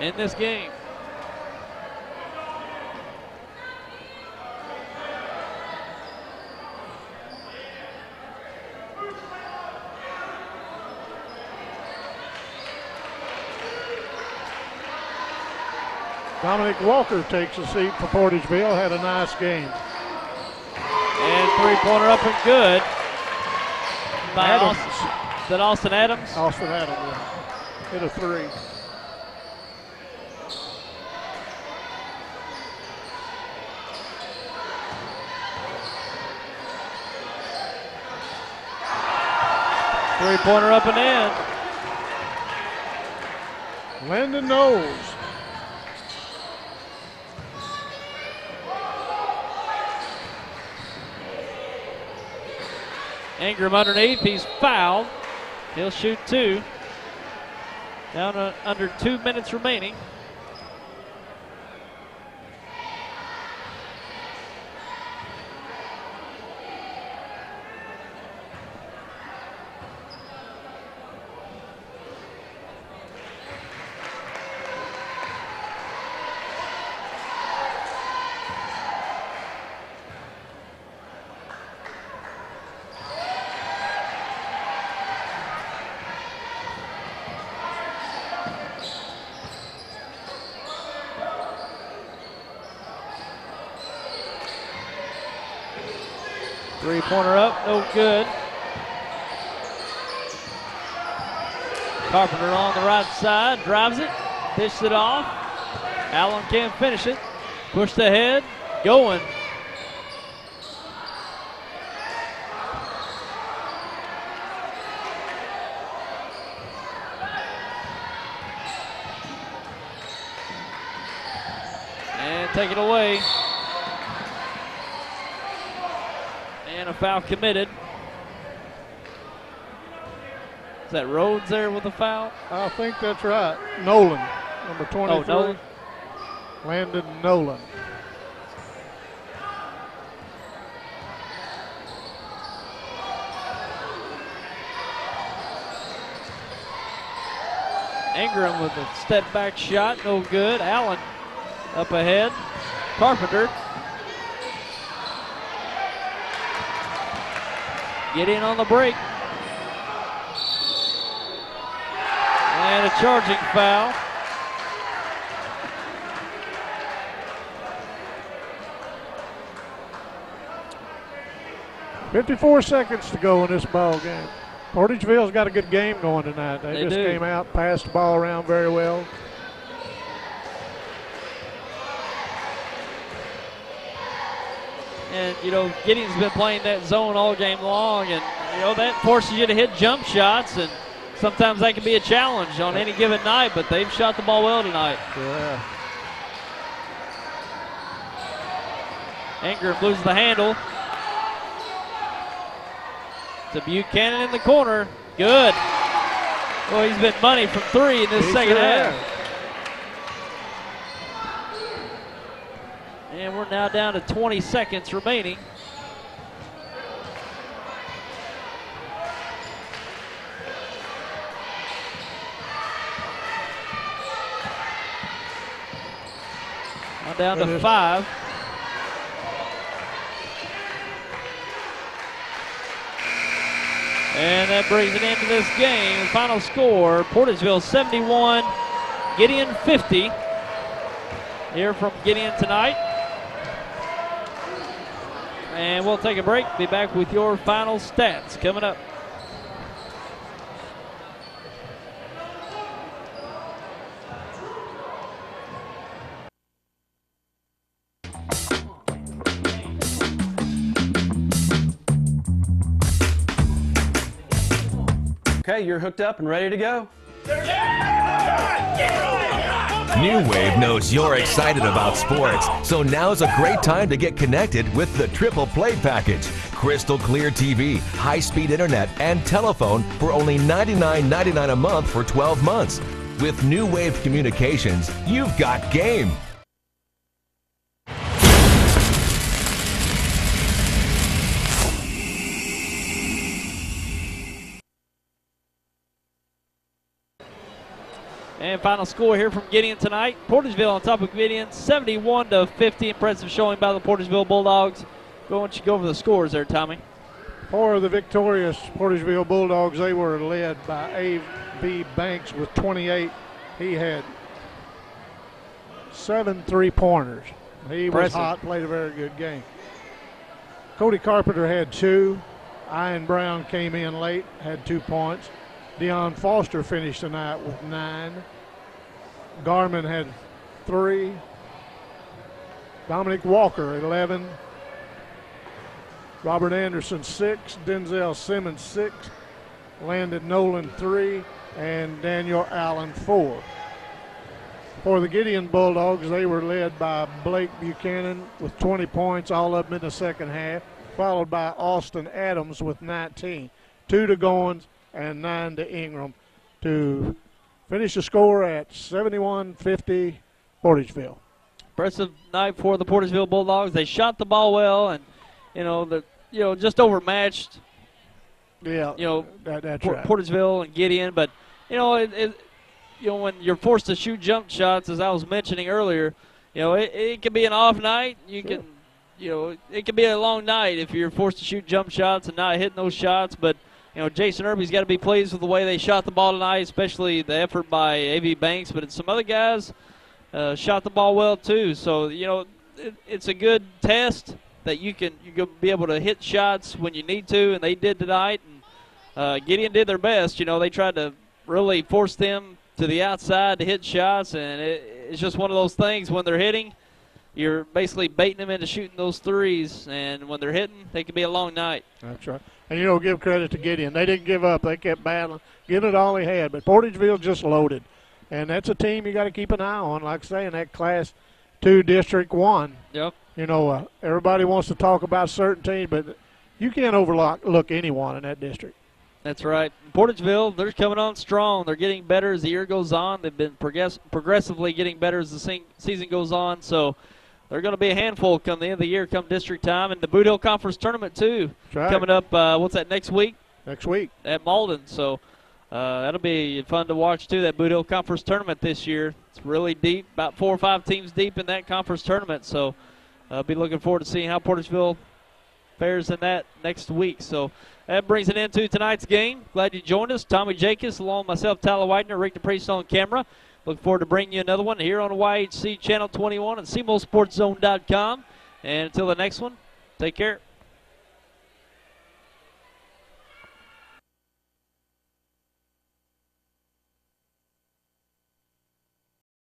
S1: in this game.
S2: Dominic Walker takes a seat for Portageville. Had a nice game.
S1: And three-pointer up and good. By
S2: Adams.
S1: Is that Austin Adams?
S2: Austin Adams, yeah. Hit a 3.
S1: Three-pointer up and in.
S2: Landon Knowles.
S1: Ingram underneath. He's fouled. He'll shoot 2. Down to under 2 minutes remaining. Three-pointer up, no good. Carpenter on the right side, drives it, dishes it off. Allen can't finish it. Pushed ahead, going. And take it away. And a foul committed. Is that Rhodes there with a foul?
S2: I think that's right. Nolan, number 23.
S1: Oh, Nolan.
S2: Landon Nolan.
S1: Ingram with a step back shot, no good. Allen up ahead. Carpenter. Gideon on the break. And a charging foul.
S2: .54 seconds to go in this ball game. Portageville's got a good game going tonight. They just
S1: do.
S2: came out, passed the ball around very well.
S1: And, you know, Gideon's been playing that zone all game long, and, you know, that forces you to hit jump shots, and sometimes that can be a challenge on any given night, but they've shot the ball well tonight.
S2: Yeah.
S1: Ingram loses the handle. To Buchanan in the corner. Good. Well, he's been money from 3 in this second half. And we're now down to 20 seconds remaining. Now down to 5. And that brings it into this game. Final score, Portageville 71, Gideon 50. Here from Gideon tonight. And we'll take a break. Be back with your final stats coming up.
S13: Okay, you're hooked up and ready to go.
S12: New Wave knows you're excited about sports, so now's a great time to get connected with the Triple Play Package. Crystal clear TV, high-speed internet, and telephone for only $99.99 a month for 12 months. With New Wave Communications, you've got game.
S1: And final score here from Gideon tonight. Portageville on top of Gideon, 71-50. Impressive showing by the Portageville Bulldogs. Why don't you go over the scores there, Tommy?
S2: For the victorious Portageville Bulldogs, they were led by A.V. Banks with 28. He had 7 3-pointers. He was hot, played a very good game. Cody Carpenter had 2. Ian Brown came in late, had 2 points. Deion Foster finished tonight with 9. Garman had 3. Dominic Walker, 11. Robert Anderson, 6. Denzel Simmons, 6. Landon Nolan, 3. And Daniel Allen, 4. For the Gideon Bulldogs, they were led by Blake Buchanan with 20 points, all of them in the second half. followed by Austin Adams with 19. 2 to Goins and 9 to Ingram to finish the score at 71-50 Portageville.
S1: Impressive night for the Portageville Bulldogs. They shot the ball well, and just overmatched.
S2: Yeah, that's right.
S1: Portageville and Gideon, but when you're forced to shoot jump shots, as I was mentioning earlier, it can be an off night. It can be a long night if you're forced to shoot jump shots and not hitting those shots. But Jason Irby's got to be pleased with the way they shot the ball tonight, especially the effort by A.V. Banks. But some other guys shot the ball well too. So it's a good test that you can be able to hit shots when you need to, and they did tonight. And Gideon did their best. They tried to really force them to the outside to hit shots, and it's just one of those things. When they're hitting, you're basically baiting them into shooting those threes, and when they're hitting, they can be a long night.
S2: That's right. And, give credit to Gideon. They didn't give up. They kept battling, giving it all they had. But Portageville just loaded. And that's a team you got to keep an eye on, like I say, in that Class 2 District 1.
S1: Yep.
S2: Everybody wants to talk about certain teams, but you can't overlook anyone in that district.
S1: That's right. Portageville, they're coming on strong. They're getting better as the year goes on. They've been progressively getting better as the season goes on. So they're going to be a handful come the end of the year, come district time. And the Boot Hill Conference Tournament, too, coming up, what's that, next week?
S2: Next week.
S1: At Malden. So that'll be fun to watch, too, that Boot Hill Conference Tournament this year. It's really deep, about 4 or 5 teams deep in that conference tournament. So I'll be looking forward to seeing how Portageville fares in that next week. So that brings it into tonight's game. Glad you joined us. Tommy Jacobs, along with myself, Tyler Widener, Rick DePriest on camera. Look forward to bringing you another one here on YHC Channel 21 and CMOSportZone.com. And until the next one, take care.